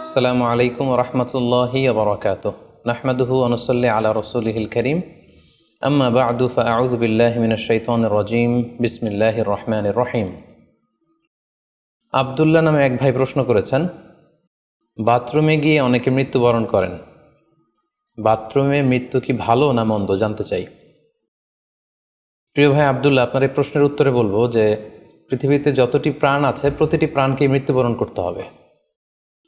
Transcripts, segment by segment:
আসসালামু আলাইকুম রহমতুল্লাহি ওবরাকাতুহ নাহমাদুহু ওয়া নুসাল্লি আলা রাসূলিহিল কারীম আম্মা বা'দু ফাআউযু বিল্লাহি মিনাশ শাইতানির রাজীম বিসমিল্লাহির রহমানির রহিম। আব্দুল্লাহ নামে এক ভাই প্রশ্ন করেছেন, বাথরুমে গিয়ে অনেকে মৃত্যুবরণ করেন, বাথরুমে মৃত্যু কি ভালো না মন্দ জানতে চাই। প্রিয় ভাই আব্দুল্লাহ, আপনার এই প্রশ্নের উত্তরে বলবো যে পৃথিবীতে যতটি প্রাণ আছে প্রতিটি প্রাণকেই মৃত্যুবরণ করতে হবে।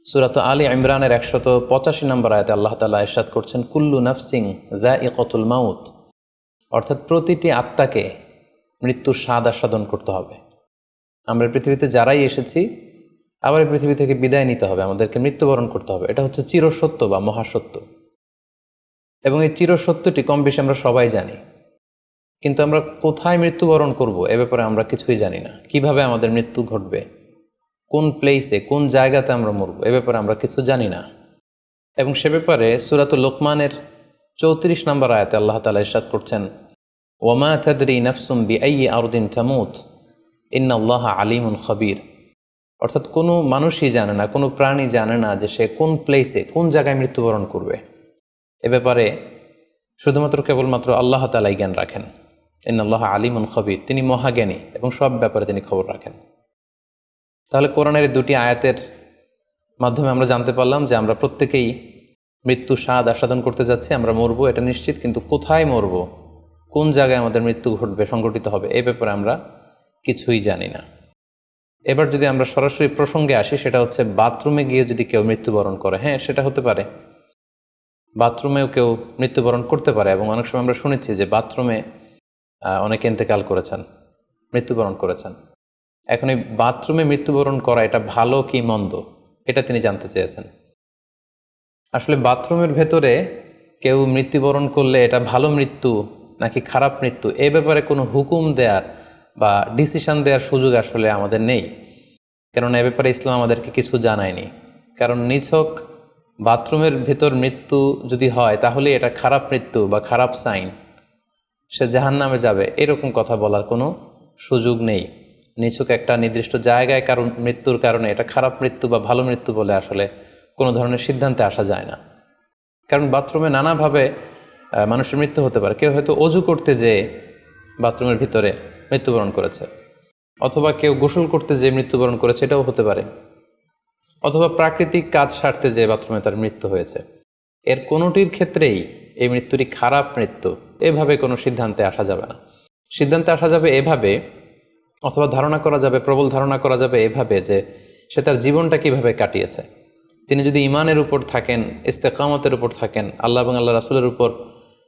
সূরা আলী ইমরানের 185 নম্বর আয়াতে আল্লাহ তাআলা ইরশাদ করছেন, কুল্লু নাফসিন যায়িকাতুল মাউত, অর্থাৎ প্রতিটি আত্মাকে মৃত্যুর স্বাদ আস্বাদন করতে হবে। আমরা পৃথিবীতে যারাই এসেছি আবার এই পৃথিবী থেকে বিদায় নিতে হবে, আমাদেরকে মৃত্যুবরণ করতে হবে। এটা হচ্ছে চিরসত্য বা মহাসত্য, এবং এই চিরসত্যটি কম বেশি আমরা সবাই জানি, কিন্তু আমরা কোথায় মৃত্যুবরণ করব এ ব্যাপারে আমরা কিছুই জানি না। কিভাবে আমাদের মৃত্যু ঘটবে, কোন প্লেসে কোন জায়গাতে আমরা মরব এ ব্যাপারে আমরা কিছু জানি না। এবং সে ব্যাপারে সূরাতুল লোকমানের 34 নম্বর আয়াতে আল্লাহ তাআলা ইরশাদ করছেন, ওয়ামা তাদরি নাফসুম বিআইয়ি আরদিন তামুত ইন্নাল্লাহা আলিমুন খবীর, অর্থাৎ কোনো মানুষই জানে না, কোনো প্রাণী জানে না যে সে কোন প্লেসে কোন জায়গায় মৃত্যুবরণ করবে। এ ব্যাপারে শুধুমাত্র কেবলমাত্র আল্লাহ তাআলাই জ্ঞান রাখেন। ইন্নাল্লাহা আলিমুন খবীর, তিনি মহাজ্ঞানী এবং সব ব্যাপারে তিনি খবর রাখেন। তাহলে কোরআনের এই দুটি আয়াতের মাধ্যমে আমরা জানতে পারলাম যে আমরা প্রত্যেকেই মৃত্যু স্বাদ আস্বাদন করতে যাচ্ছি, আমরা মরবো এটা নিশ্চিত, কিন্তু কোথায় মরব, কোন জায়গায় আমাদের মৃত্যু ঘটবে, সংঘটিত হবে, এই ব্যাপারে আমরা কিছুই জানি না। এবার যদি আমরা সরাসরি প্রসঙ্গে আসি, সেটা হচ্ছে বাথরুমে গিয়ে যদি কেউ মৃত্যুবরণ করে, হ্যাঁ সেটা হতে পারে, বাথরুমেও কেউ মৃত্যুবরণ করতে পারে। এবং অনেক সময় আমরা শুনেছি যে বাথরুমে অনেকে ইন্তেকাল করেছেন, মৃত্যুবরণ করেছেন। এখন এই বাথরুমে মৃত্যুবরণ করা এটা ভালো কি মন্দ, এটা তিনি জানতে চেয়েছেন। আসলে বাথরুমের ভেতরে কেউ মৃত্যুবরণ করলে এটা ভালো মৃত্যু নাকি খারাপ মৃত্যু, এ ব্যাপারে কোনো হুকুম দেওয়ার বা ডিসিশন দেওয়ার সুযোগ আসলে আমাদের নেই, কারণ এ ব্যাপারে ইসলাম আমাদেরকে কিছু জানায়নি। কারণ নিছক বাথরুমের ভেতর মৃত্যু যদি হয় তাহলে এটা খারাপ মৃত্যু বা খারাপ সাইন, সে জাহান্নামে যাবে, এরকম কথা বলার কোনো সুযোগ নেই। নিছক একটা নির্দিষ্ট জায়গায় কারণ মৃত্যুর কারণে এটা খারাপ মৃত্যু বা ভালো মৃত্যু বলে আসলে কোনো ধরনের সিদ্ধান্তে আসা যায় না। কারণ বাথরুমে নানাভাবে মানুষের মৃত্যু হতে পারে। কেউ হয়তো অজু করতে যেয়ে বাথরুমের ভিতরে মৃত্যুবরণ করেছে, অথবা কেউ গোসল করতে যেয়ে মৃত্যুবরণ করেছে, এটাও হতে পারে, অথবা প্রাকৃতিক কাজ সারতে যেয়ে বাথরুমে তার মৃত্যু হয়েছে। এর কোনোটির ক্ষেত্রেই এই মৃত্যুটি খারাপ মৃত্যু এভাবে কোনো সিদ্ধান্তে আসা যাবে না। সিদ্ধান্তে আসা যাবে এভাবে, অথবা ধারণা করা যাবে, প্রবল ধারণা করা যাবে এভাবে যে সে তার জীবনটা কিভাবে কাটিয়েছে। তিনি যদি ইমানের উপর থাকেন, ইস্তেকামতের উপর থাকেন, আল্লাহ এবং আল্লাহ রাসূলের উপর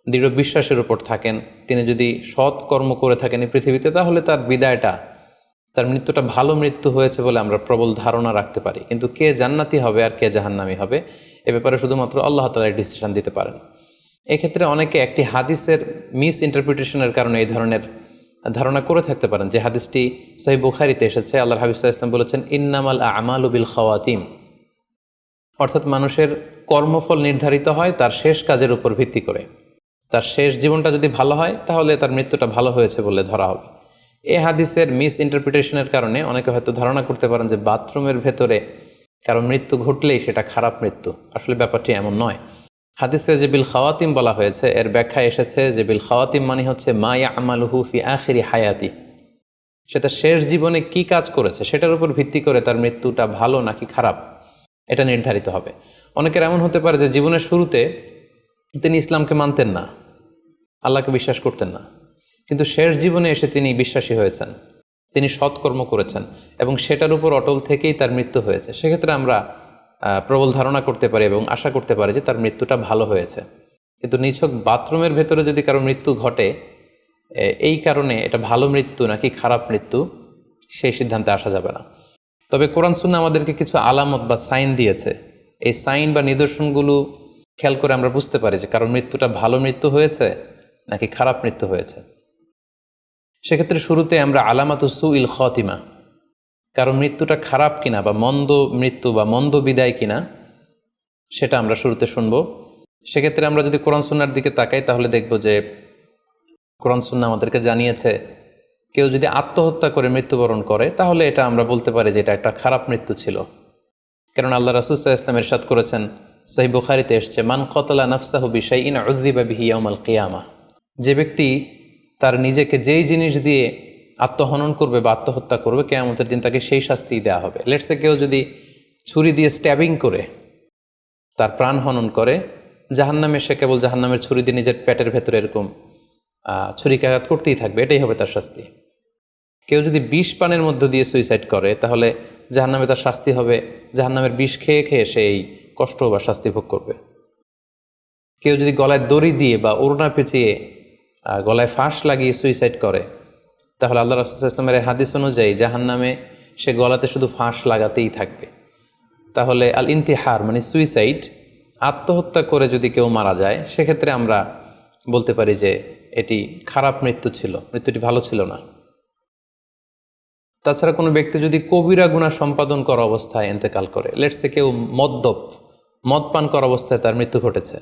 দৃঢ় বিশ্বাসের উপর থাকেন, তিনি যদি সৎ কর্ম করে থাকেন এই পৃথিবীতে, তাহলে তার বিদায়টা, তার মৃত্যুটা ভালো মৃত্যু হয়েছে বলে আমরা প্রবল ধারণা রাখতে পারি। কিন্তু কে জান্নাতি হবে আর কে জাহান্নামী হবে এ ব্যাপারে শুধুমাত্র আল্লাহ তাআলা ডিসিশন দিতে পারেন। এক্ষেত্রে অনেকে একটি হাদিসের মিস ইন্টারপ্রিটেশনের কারণে এই ধরনের ধারণা করে থাকতে পারেন যে হাদিসটি সহিহ বুখারীতে এসেছে। আল্লাহর হাবিব সাল্লাল্লাহু আলাইহি ওয়াসাল্লাম বলেছেন, ইন্নামাল আমালু বিল খাওয়াতিম, অর্থাৎ মানুষের কর্মফল নির্ধারিত হয় তার শেষ কাজের উপর ভিত্তি করে। তার শেষ জীবনটা যদি ভালো হয় তাহলে তার মৃত্যুটা ভালো হয়েছে বলে ধরা হবে। এই হাদিসের মিস ইন্টারপ্রিটেশনের কারণে অনেকে হয়তো ধারণা করতে পারেন যে বাথরুমের ভেতরে কারো মৃত্যু ঘটলেই সেটা খারাপ মৃত্যু। আসলে ব্যাপারটি এমন নয়। হাদিসে যে বিল খাওয়াতিম বলা হয়েছে, এর ব্যাখ্যা এসেছে যে বিল খাওয়াতিম মানে হচ্ছে মা ইয়ামালুহু ফি আখিরি হায়াতি, সেটা শেষ জীবনে কি কাজ করেছে সেটার উপর ভিত্তি করে তার মৃত্যুটা ভালো নাকি খারাপ এটা নির্ধারিত হবে। অনেকের এমন হতে পারে যে জীবনের শুরুতে তিনি ইসলামকে মানতেন না, আল্লাহকে বিশ্বাস করতেন না, কিন্তু শেষ জীবনে এসে তিনি বিশ্বাসী হয়েছেন, তিনি সৎকর্ম করেছেন এবং সেটার উপর অটল থেকেই তার মৃত্যু হয়েছে। সেক্ষেত্রে আমরা প্রবল ধারণা করতে পারি এবং আশা করতে পারি যে তার মৃত্যুটা ভালো হয়েছে। কিন্তু নিছক বাথরুমের ভেতরে যদি কারো মৃত্যু ঘটে, এই কারণে এটা ভালো মৃত্যু নাকি খারাপ মৃত্যু সেই সিদ্ধান্তে আসা যাবে না। তবে কোরআন সুন্নাহ আমাদেরকে কিছু আলামত বা সাইন দিয়েছে। এই সাইন বা নিদর্শনগুলো খেয়াল করে আমরা বুঝতে পারি যে কারো মৃত্যুটা ভালো মৃত্যু হয়েছে নাকি খারাপ মৃত্যু হয়েছে। সেক্ষেত্রে শুরুতে আমরা আলামাতু সুইল খাতিমা, কারো মৃত্যুটা খারাপ কিনা বা মন্দ মৃত্যু বা মন্দ বিদায় কিনা সেটা আমরা শুরুতে শুনব। সেক্ষেত্রে আমরা যদি কোরআন সুন্নাহর দিকে তাকাই তাহলে দেখব যে কোরআন সুন্নাহ আমাদেরকে জানিয়েছে কেউ যদি আত্মহত্যা করে মৃত্যুবরণ করে তাহলে এটা আমরা বলতে পারি যে এটা একটা খারাপ মৃত্যু ছিল। কারণ আল্লাহ রাসূল সাল্লাল্লাহু আলাইহি ওয়াসাল্লাম ইরশাদ করেছেন, সহিহ বুখারীতে এসেছে, মান কতলা নাফসাহু বিশাইইন উযযিবা বিহি ইয়াউমাল কিয়ামা। যে ব্যক্তি তার নিজেকে যেই জিনিস দিয়ে আত্মহনন করবে বা আত্মহত্যা করবে, কিয়ামতের দিন তাকে সেই শাস্তি দেওয়া হবে। লেটসে কেউ যদি ছুরি দিয়ে স্ট্যাবিং করে তার প্রাণ হনন করে, জাহান্নামে সে কেবল জাহান্নামের ছুরি দিয়ে নিজের পেটের ভেতরে এরকম ছুরিকাঘাত করতেই থাকবে, এটাই হবে তার শাস্তি। কেউ যদি বিষ পানের মধ্য দিয়ে সুইসাইড করে, তাহলে জাহান্নামে তার শাস্তি হবে জাহান্নামের বিষ খেয়ে খেয়ে সেই কষ্ট বা শাস্তি ভোগ করবে। কেউ যদি গলায় দড়ি দিয়ে বা ওড়না পেঁচিয়ে গলায় ফাঁস লাগিয়ে সুইসাইড করে, তাহলে আল্লাহ রাসূল সাল্লাল্লাহু আলাইহি ওয়াসাল্লামের হাদিস অনুযায়ী জাহান্নামে সে গলাতে শুধু ফাঁস লাগাতেই থাকবে। তাহলে আল ইন্তিহার মানে সুইসাইড, আত্মহত্যা করে যদি কেউ মারা যায়, সেক্ষেত্রে আমরা বলতে পারি যে এটি খারাপ মৃত্যু ছিল, মৃত্যুটি ভালো ছিল না। তাছাড়া কোনো ব্যক্তি যদি কবিরা গুনাহ সম্পাদন করা অবস্থায় ইন্তেকাল করে, লেটসে কেউ মদ পান করা অবস্থায় তার মৃত্যু ঘটেছে,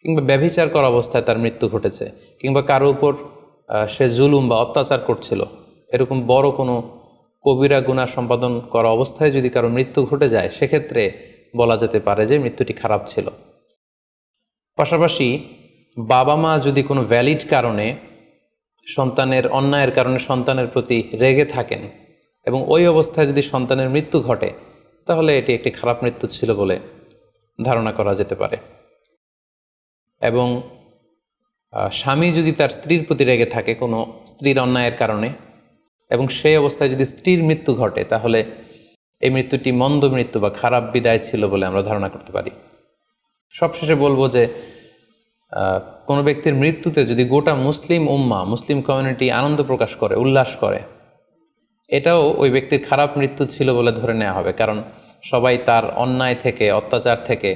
কিংবা ব্যভিচার করা অবস্থায় তার মৃত্যু ঘটেছে, কিংবা কারো উপর সে জুলুম বা অত্যাচার করছিল, এরকম বড় কোনো কবিরা গুনাহ সম্পাদন করা অবস্থায় যদি কারো মৃত্যু ঘটে যায়, সেক্ষেত্রে বলা যেতে পারে যে মৃত্যুটি খারাপ ছিল। পাশাপাশি বাবা মা যদি কোনো ভ্যালিড কারণে সন্তানের অন্যায়ের কারণে সন্তানের প্রতি রেগে থাকেন এবং ওই অবস্থায় যদি সন্তানের মৃত্যু ঘটে, তাহলে এটি একটি খারাপ মৃত্যু ছিল বলে ধারণা করা যেতে পারে। এবং স্বামী যদি তার স্ত্রীর প্রতি রেগে থাকে কোনো স্ত্রীর অন্যায়ের কারণে, এবং সেই অবস্থায় যদি স্ত্রীর মৃত্যু ঘটে, তাহলে এই মৃত্যুটি মন্দ মৃত্যু বা খারাপ বিদায় ছিল বলে আমরা ধারণা করতে পারি। সবশেষে বলবো যে কোনো ব্যক্তির মৃত্যুতে যদি গোটা মুসলিম উম্মাহ, মুসলিম কমিউনিটি আনন্দ প্রকাশ করে, উল্লাস করে, এটাও ওই ব্যক্তির খারাপ মৃত্যু ছিল বলে ধরে নেওয়া হবে। কারণ সবাই তার অন্যায় থেকে, অত্যাচার থেকে,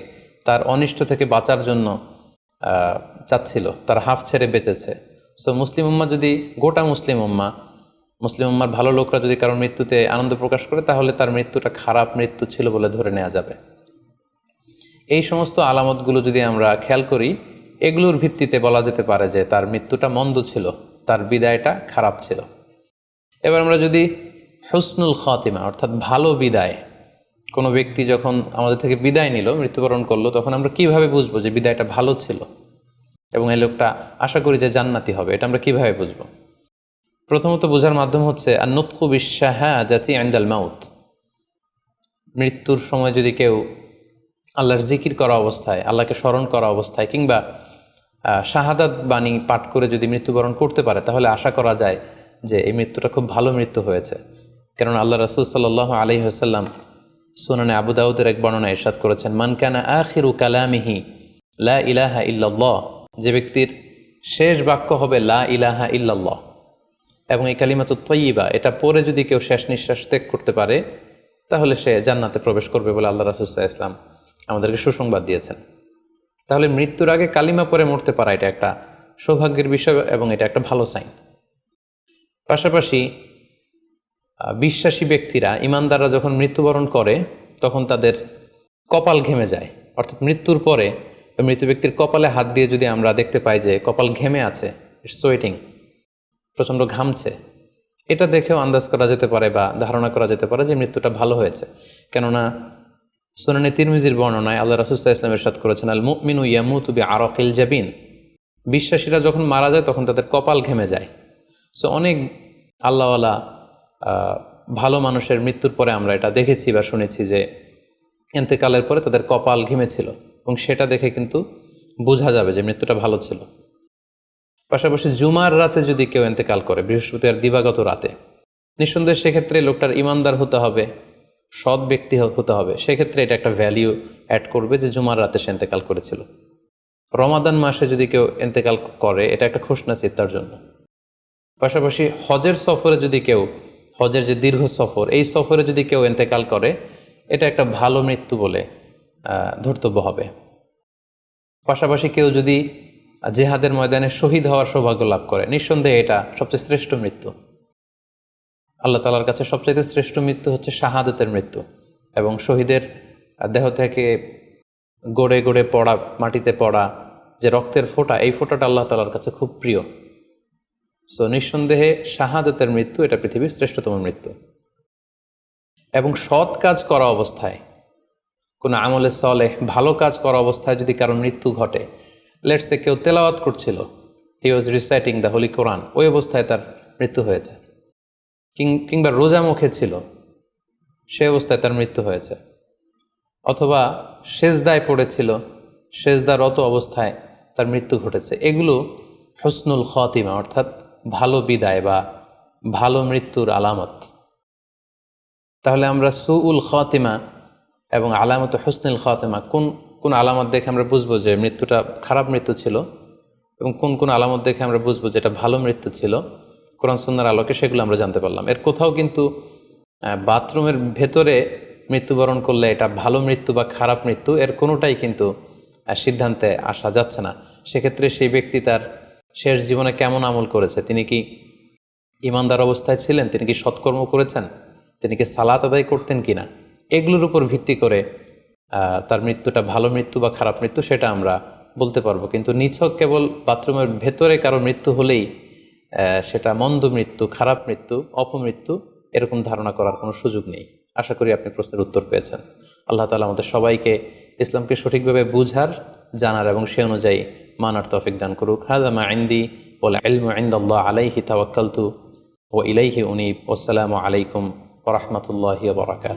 তার অনিষ্ট থেকে বাঁচার জন্য চাচ্ছিল, তার হাফ ছেড়ে বেঁচেছে। সো মুসলিম উম্মাহ যদি, গোটা মুসলিম উম্মার ভালো লোকরা যদি কারোর মৃত্যুতে আনন্দ প্রকাশ করে, তাহলে তার মৃত্যুটা খারাপ মৃত্যু ছিল বলে ধরে নেওয়া যাবে। এই সমস্ত আলামতগুলো যদি আমরা খেয়াল করি, এগুলোর ভিত্তিতে বলা যেতে পারে যে তার মৃত্যুটা মন্দ ছিল, তার বিদায়টা খারাপ ছিল। এবার আমরা যদি হুসনুল খাতিমা অর্থাৎ ভালো বিদায়, কোনো ব্যক্তি যখন আমাদের থেকে বিদায় নিল, মৃত্যুবরণ করলো, তখন আমরা কিভাবে বুঝবো যে বিদায়টা ভালো ছিল এবং এই লোকটা আশা করি যে জান্নাতি হবে, এটা আমরা কিভাবে বুঝবো? প্রথমত বোঝার মাধ্যম হচ্ছে আন-নুতকু বিশ-শাহাদাতি ইনদাল মাউত। মৃত্যুর সময় যদি কেউ আল্লাহর জিকির করা অবস্থায়, আল্লাহকে স্মরণ করা অবস্থায়, কিংবা শাহাদাত বাণী পাঠ করে যদি মৃত্যুবরণ করতে পারে, তাহলে আশা করা যায় যে এই মৃত্যুটা খুব ভালো মৃত্যু হয়েছে। কারণ আল্লাহ রাসূল সাল্লাল্লাহু আলাইহি ওয়াসাল্লাম সুনানে আবু দাউদের এক বর্ণনায় ইরশাদ করেছেন, মান কানা আখিরু কালামিহি লা ইলাহা ইল্লাল্লাহ, যে ব্যক্তির শেষ বাক্য হবে লা ইলাহা ইল্লাল্লাহ এবং এই কালিমাতুত তাইয়্যিবা, এটা পরে যদি কেউ শেষ নিঃশ্বাস ত্যাগ করতে পারে, তাহলে সে জান্নাতে প্রবেশ করবে বলে আল্লাহ রাসূল সাল্লাল্লাহু আলাইহি ওয়াসাল্লাম আমাদেরকে সুসংবাদ দিয়েছেন। তাহলে মৃত্যুর আগে কালিমা পরে মরতে পারা, এটা একটা সৌভাগ্যের বিষয় এবং এটা একটা ভালো সাইন। পাশাপাশি বিশ্বাসী ব্যক্তিরা, ইমানদাররা যখন মৃত্যুবরণ করে, তখন তাদের কপাল ঘেমে যায়। অর্থাৎ মৃত্যুর পরে মৃত ব্যক্তির কপালে হাত দিয়ে যদি আমরা দেখতে পাই যে কপাল ঘেমে আছে, সোয়েটিং, প্রচণ্ড ঘামছে, এটা দেখেও আন্দাজ করা যেতে পারে বা ধারণা করা যেতে পারে যে মৃত্যুটা ভালো হয়েছে। কেননা সুনানে তিরমিজির বর্ণনায় আল্লাহ রাসূল সাল্লাল্লাহু আলাইহি ওয়াসাল্লাম ইরশাদ করেছেন, আল মুমিনু ইয়ামুতু বিআরাকিল জাবিন, বিশ্বাসীরা যখন মারা যায় তখন তাদের কপাল ঘেমে যায়। সো অনেক আল্লাহওয়ালা ভালো মানুষের মৃত্যুর পরে আমরা এটা দেখেছি বা শুনেছি যে ইন্তেকালের পরে তাদের কপাল ঘেমেছিল, এবং সেটা দেখে কিন্তু বোঝা যাবে যে মৃত্যুটা ভালো ছিল। পাশাপাশি জুমার রাতে যদি কেউ ইন্তেকাল করে, বৃহস্পতিবার দিবাগত রাতে, নিঃসন্দেহে সেক্ষেত্রে লোকটার ইমানদার হতে হবে, সৎ ব্যক্তি হতে হবে। সেক্ষেত্রে এটা একটা ভ্যালিউ অ্যাড করবে যে জুমার রাতে সে ইন্তেকাল করেছিল। রমাদান মাসে যদি কেউ ইন্তেকাল করে, এটা একটা খুশনসিব তার জন্য। পাশাপাশি হজের সফরে যদি কেউ, হজের যে দীর্ঘ সফর, এই সফরে যদি কেউ ইন্তেকাল করে, এটা একটা ভালো মৃত্যু বলে ধর্তব্য হবে। পাশাপাশি কেউ যদি জিহাদের ময়দানে শহীদ হওয়ার সৌভাগ্য লাভ করে, নিঃসন্দেহে এটা সবচেয়ে শ্রেষ্ঠ মৃত্যু। আল্লাহ তাআলার কাছে সবচাইতে শ্রেষ্ঠ মৃত্যু হচ্ছে শাহাদাতের মৃত্যু, এবং শহীদের দেহ থেকে গড়ে গড়ে পড়া, মাটিতে পড়া যে রক্তের ফোঁটা, এই ফোঁটাটা আল্লাহ তাআলার কাছে খুব প্রিয়। সো নিঃসন্দেহে শাহাদাতের মৃত্যু এটা পৃথিবীর শ্রেষ্ঠতম মৃত্যু। এবং সৎ কাজ করা অবস্থায় কোনো আমলে সলেহ ভালো কাজ করা অবস্থায় যদি কারো মৃত্যু ঘটে, লেটসে কেউ তেলাওয়াত করছিল, হি ওয়াজ রিসাইটিং দ্য হোলি কোরআন, ওই অবস্থায় তার মৃত্যু হয়েছে, কিংবা রোজা মুখে ছিল, সে অবস্থায় তার মৃত্যু হয়েছে, অথবা সেজদায় পড়েছিল, সেজদারত অবস্থায় তার মৃত্যু ঘটেছে। এগুলো হুসনুল খাতিমা অর্থাৎ ভালো বিদায় বা ভালো মৃত্যুর আলামত। তাহলে আমরা সুউল খাতিমা এবং আলামত হুসনুল খাতিমা কোন কোন আলামত দেখে আমরা বুঝবো যে মৃত্যুটা খারাপ মৃত্যু ছিল, এবং কোন কোন আলামত দেখে আমরা বুঝবো যে এটা ভালো মৃত্যু ছিল, কোরআন সুন্নাহর আলোকে সেগুলো আমরা জানতে পারলাম। এর কোথাও কিন্তু বাথরুমের ভেতরে মৃত্যুবরণ করলে এটা ভালো মৃত্যু বা খারাপ মৃত্যু, এর কোনোটাই কিন্তু সিদ্ধান্তে আসা যাচ্ছে না। সেক্ষেত্রে সেই ব্যক্তি তার শেষ জীবনে কেমন আমল করেছে, তিনি কি ইমানদার অবস্থায় ছিলেন, তিনি কি সৎকর্ম করেছেন, তিনি কি সালাত আদায় করতেন কিনা, এগুলোর উপর ভিত্তি করে তার মৃত্যুটা ভালো মৃত্যু বা খারাপ মৃত্যু সেটা আমরা বলতে পারবো। কিন্তু নিছক কেবল বাথরুমের ভেতরে কারো মৃত্যু হলেই সেটা মন্দ মৃত্যু, খারাপ মৃত্যু, অপমৃত্যু, এরকম ধারণা করার কোনো সুযোগ নেই। আশা করি আপনি প্রশ্নের উত্তর পেয়েছেন। আল্লাহ তাআলা আমাদের সবাইকে ইসলামকে সঠিকভাবে বুঝার, জানার এবং সে অনুযায়ী মানার তৌফিক দান করুক। হাযা মা ইনদি ওয়াল ইলমু ইনদাল্লাহ আলাইহি তাওয়াক্কালতু ওয়া ইলাইহি উনীব। আসসালামু আলাইকুম ওয়া রাহমাতুল্লাহি ওয়া বারাকাতুহু।